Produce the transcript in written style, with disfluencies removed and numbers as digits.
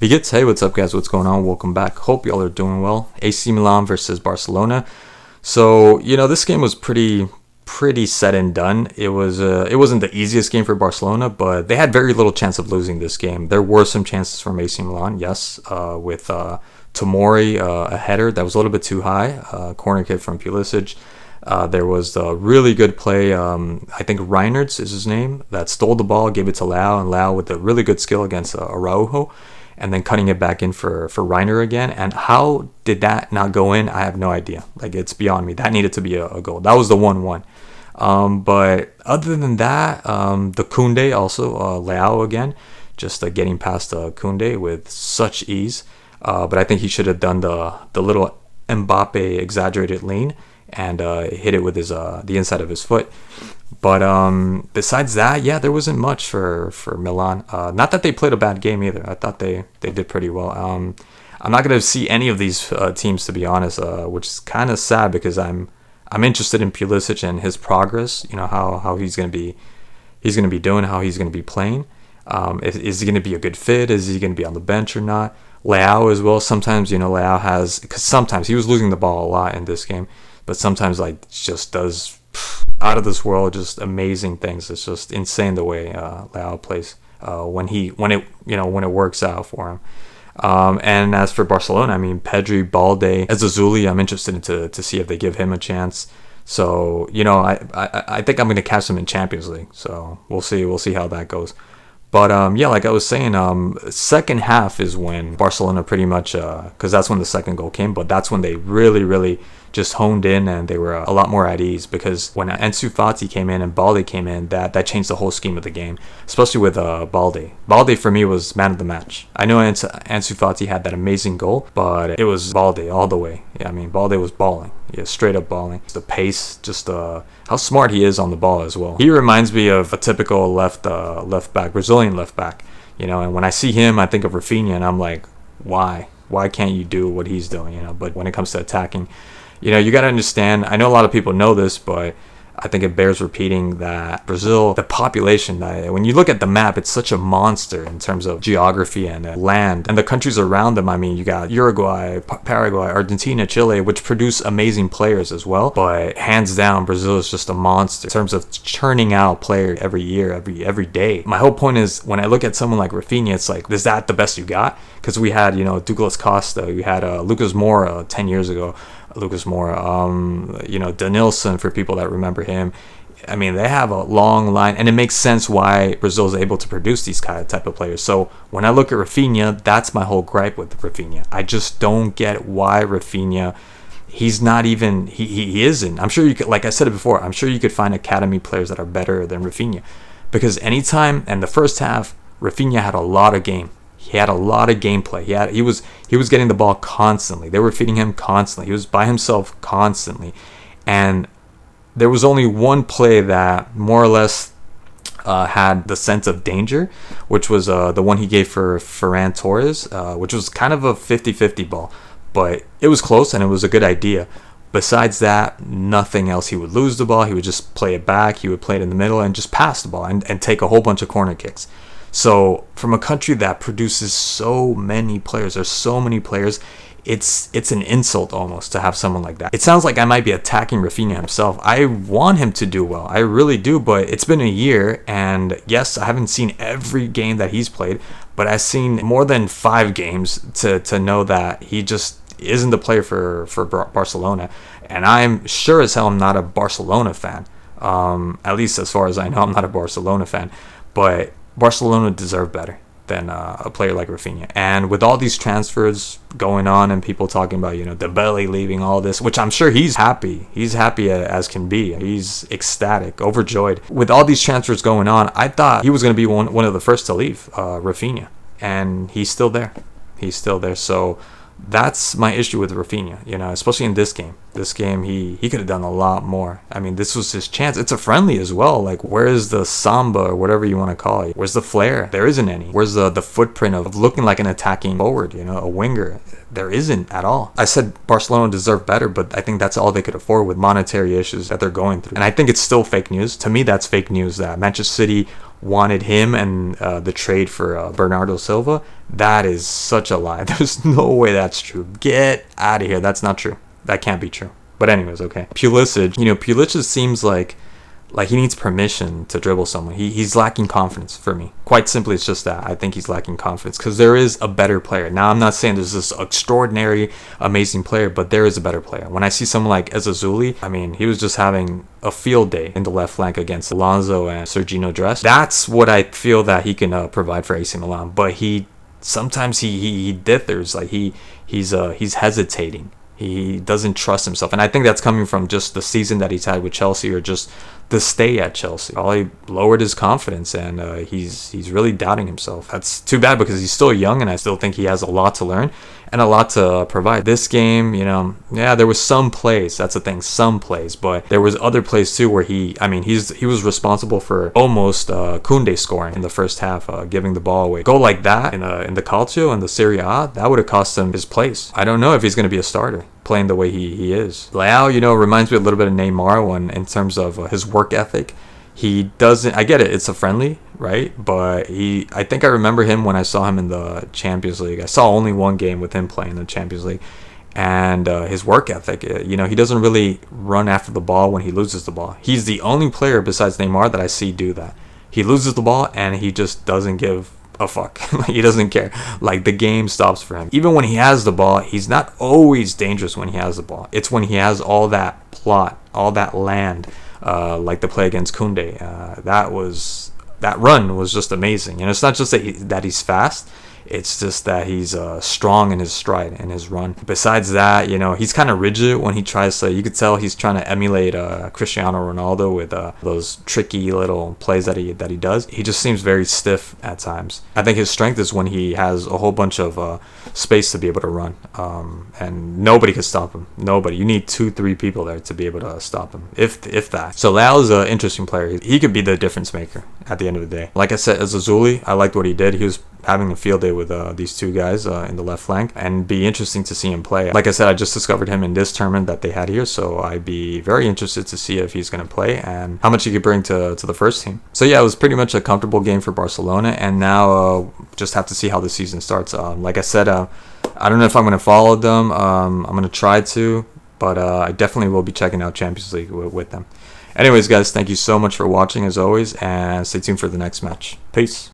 Be good. Hey, what's up, guys? What's going on? Welcome back. Hope y'all are doing well. AC Milan versus Barcelona. So this game was pretty said and done. It wasn't the easiest game for Barcelona, but they had very little chance of losing this game. There were some chances from AC Milan, yes, with Tomori, a header that was a little bit too high, corner kick from Pulisic. There was a really good play. I think Reinertz is his name, that stole the ball, gave it to Lau, and Lau with a really good skill against Araujo, and then cutting it back in for Reiner again. And how did that not go in? I have no idea. Like, it's beyond me. That needed to be a goal. That was the 1-1. But other than that, the Koundé also, Leao again, just getting past Koundé with such ease. But I think he should have done the little Mbappe exaggerated lean and hit it with his the inside of his foot. But besides that, yeah, there wasn't much for Milan. Not that they played a bad game either. I thought they did pretty well. I'm not going to see any of these teams, to be honest, which is kind of sad because I'm interested in Pulisic and his progress. How he's going to be doing, how he's going to be playing. Is he going to be a good fit? Is he going to be on the bench or not? Leao as well. Sometimes Leao has, because sometimes he was losing the ball a lot in this game, but sometimes just does out of this world, just amazing things. It's just insane the way Leao plays when it works out for him. And as for Barcelona, I mean, Pedri, Balde, Ezazuli, I'm interested to see if they give him a chance. So I think I'm going to catch them in Champions League. So we'll see how that goes. But yeah, like I was saying, second half is when Barcelona pretty much, because that's when the second goal came, but that's when they really just honed in and they were a lot more at ease, because when Ansu Fati came in and Balde came in, that changed the whole scheme of the game, especially with Balde. Balde for me was man of the match. I know Ansu Fati had that amazing goal, but it was Balde all the way. Yeah, I mean, Balde was balling. Yeah, straight up balling. The pace, just how smart he is on the ball as well. He reminds me of a typical left back, Brazilian left back. And when I see him, I think of Rafinha, and I'm like, why can't you do what he's doing? But when it comes to attacking, you got to understand, I know a lot of people know this, but I think it bears repeating that Brazil, the population, when you look at the map, it's such a monster in terms of geography and land. And the countries around them, I mean, you got Uruguay, Paraguay, Argentina, Chile, which produce amazing players as well. But hands down, Brazil is just a monster in terms of churning out players every year, every day. My whole point is, when I look at someone like Rafinha, it's like, is that the best you got? Because we had, Douglas Costa, we had Lucas Moura 10 years ago. Lucas Moura, Denilson, for people that remember him. I mean, they have a long line, and it makes sense why Brazil is able to produce these kind of type of players. So when I look at Rafinha, that's my whole gripe with Rafinha. I just don't get why Rafinha, he's not even, he isn't. I'm sure you could, like I said it before, I'm sure you could find academy players that are better than Rafinha. Because anytime, in the first half, Rafinha had a lot of game. He had a lot of gameplay. He was getting the ball constantly. They were feeding him constantly. He was by himself constantly. And there was only one play that more or less had the sense of danger, which was the one he gave for Ferran Torres, which was kind of a 50-50 ball. But it was close and it was a good idea. Besides that, nothing else. He would lose the ball. He would just play it back. He would play it in the middle and just pass the ball and take a whole bunch of corner kicks. So from a country that produces so many players, there's so many players, it's an insult almost to have someone like that. It sounds like I might be attacking Rafinha himself. I want him to do well. I really do, but it's been a year, and yes, I haven't seen every game that he's played, but I've seen more than 5 games to know that he just isn't the player for Barcelona. And I'm sure as hell I'm not a Barcelona fan. At least as far as I know, I'm not a Barcelona fan. But Barcelona deserve better than a player like Rafinha. And with all these transfers going on and people talking about, Dembele leaving, all this, which I'm sure he's happy. He's happy as can be. He's ecstatic, overjoyed. With all these transfers going on, I thought he was going to be one of the first to leave, Rafinha. And he's still there. So that's my issue with Rafinha, especially in this game. This game, he could have done a lot more. I mean, this was his chance. It's a friendly as well. Like, where is the samba, or whatever you want to call it? Where's the flair? There isn't any. Where's the footprint of looking like an attacking forward, a winger? There isn't at all. I said Barcelona deserved better, but I think that's all they could afford with monetary issues that they're going through. And I think it's still fake news. To me, that's fake news that Manchester City wanted him and the trade for Bernardo Silva. That is such a lie. There's no way that's true. Get out of here. That's not true. That can't be true. But anyways, okay. Pulisic, Pulisic seems like he needs permission to dribble someone. He's lacking confidence for me. Quite simply, it's just that. I think he's lacking confidence because there is a better player. Now, I'm not saying there's this extraordinary, amazing player, but there is a better player. When I see someone like Ezazuli, I mean, he was just having a field day in the left flank against Alonso and Sergino Dest. That's what I feel that he can provide for AC Milan. But sometimes he dithers. Like he's hesitating. He doesn't trust himself. And I think that's coming from just the season that he's had with Chelsea, or just the stay at Chelsea. Probably lowered his confidence, and he's really doubting himself. That's too bad because he's still young, and I still think he has a lot to learn and a lot to provide. This game, there was some plays. That's the thing, some plays. But there was other plays too where he was responsible for almost Koundé scoring in the first half, giving the ball away. Go like that in the Calcio and the Serie A, that would have cost him his place. I don't know if he's going to be a starter playing the way he is. Leao, reminds me a little bit of Neymar in terms of his work ethic. He doesn't, I get it, it's a friendly, right? But I think I remember him when I saw him in the Champions League. I saw only one game with him playing in the Champions League. And his work ethic, he doesn't really run after the ball when he loses the ball. He's the only player besides Neymar that I see do that. He loses the ball and he just doesn't give a fuck. He doesn't care. Like, the game stops for him. Even when he has the ball, he's not always dangerous when he has the ball. It's when he has all that plot, all that land, like the play against Koundé. That run was just amazing. It's not just that he's fast. It's just that he's strong in his stride and his run. Besides that, he's kind of rigid when he tries to. You could tell he's trying to emulate Cristiano Ronaldo with those tricky little plays that he does. He just seems very stiff at times. I think his strength is when he has a whole bunch of space to be able to run, and nobody can stop him. Nobody. You need 2-3 people there to be able to stop him, if that. So Leao is an interesting player. He could be the difference maker at the end of the day. Like I said, Ezazuli, I liked what he did. He was having a field day with these two guys in the left flank, and be interesting to see him play. Like I said, I just discovered him in this tournament that they had here, so I'd be very interested to see if he's going to play and how much he could bring to the first team. So yeah, it was pretty much a comfortable game for Barcelona, and now just have to see how the season starts. Like I said, I don't know if I'm going to follow them. I'm going to try to, but I definitely will be checking out Champions League with them. Anyways, guys, thank you so much for watching as always, and stay tuned for the next match. Peace.